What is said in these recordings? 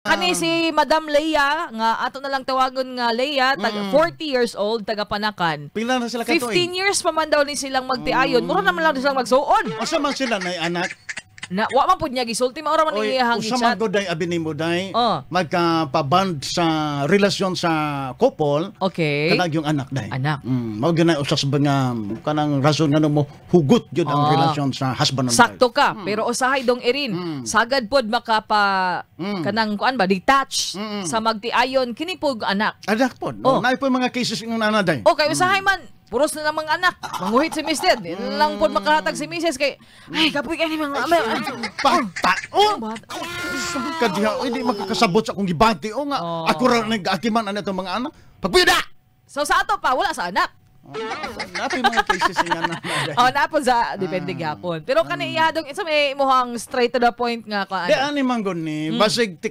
Kani si Madam Leia nga ato na lang tawagon nga Leia, 40 years old, taga Panakan. Pila na sila 15 katuig? years pa man daw ni silang magtiayon. Mura naman lang silang magsuon. Asa man sila na anak? Na wa man pud niya gisulti maura man Oy, ni iyang usa gichat. man gud day abi nimo day. Oh. Magkapaband sa relasyon sa couple. Okay. Kanang yung anak day. Anak. Mao gyud usas ba nga kanang rason nga mo hugot gyud ang relasyon sa husband and wife. Sakto ka, pero usahay dong irin. Sagad pod makapa kanang kuan ba detach sa magtiayon kini pug anak. Anak po. Oh. Naay po mga cases ng nanaday. Okay, usahay man puros na lang mga anak. Manguhit si Mister. Di na lang po makahatag si Mrs. kay ay kapoy kani mga Oh! Kadiha, hindi makakasabot sa akong gibati. O nga, ako ra nag-akiman ano itong mga anak. Pagpida! So sa ato pa wala sa anak. Napi mga cases ng anak. Napon sa depende gyapon. Pero kani iya dong isa may muhang straight to the point nga ka. Di, ani manggon ni. Basig,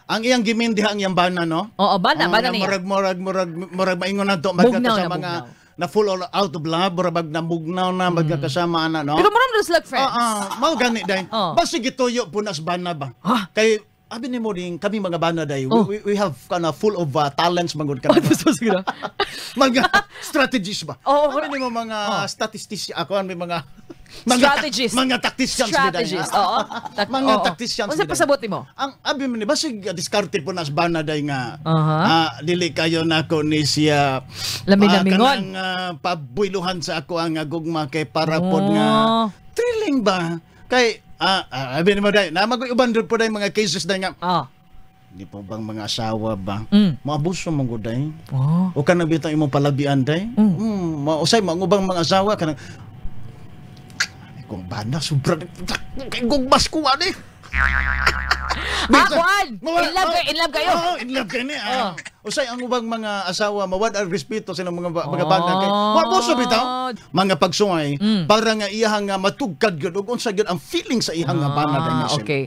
ang iyang gimindi ang iyang bana, no? Oo, bana niya. Murag maingon na to. Bugnaw Magkakasama na, nga, bugnaw. na full out of love, murag na bugnaw na, magkakasama na, no? Pero maram na like friends. Mau gani day. Oh. Basig ituyo po nas bana ba? Ha? Kay abi ni mo ding kami mga bana day. We have kana full of talents mangod ka. Siguro. Mga strategies ba? Oo. Abi ni mo mga statistics ako may mga Strategists. Mga tacticians Strategist. Oo. Mga tacticians. Unsa pasabot mo? Ang abi man ni basig discarded po nas bana day nga. Aha. Dili kayo nako ni siya Laminamingon. kanang pabuyluhan sa ako ang gugma kay para pod nga thrilling ba? Kay abi ni mo day na mag-uban po day mga cases day nga. Di po bang mga asawa ba? Maabuso man gud day. O kanang bitang imong palabian day. Mausay mangubang mga asawa kanang kung bana sobra kay gugmas ko ani. Kuan! In love kayo. In love kayo ni. Usay ang ubang mga asawa mawad ang respeto sa mga bana kay. Wa mo so bitaw. Mga pagsungay para nga iyang nga matugkad gyud ug unsa gyud ang feeling sa iyang nga bana day. Okay.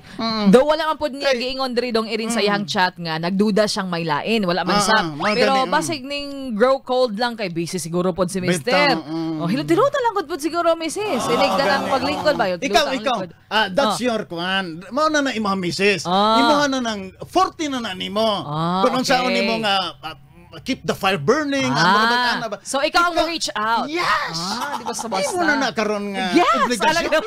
Though wala man pud niya giingon diri dong irin sa iyang chat nga nagduda siyang may lain, wala man sa. Pero basig ning grow cold lang kay busy siguro pod si Mister. Hilot-hilot lang gud pod siguro Mrs. Inig ka nang maglingkod ba yun? Ikaw. That's your kuan. Mao na na imong misis. Imo na nang 40 na nimo. Kung unsaon nimo nga keep the fire burning. So ikaw ang reach out. Yes. Di ba sa basta? Imo na karon nga yes, obligasyon.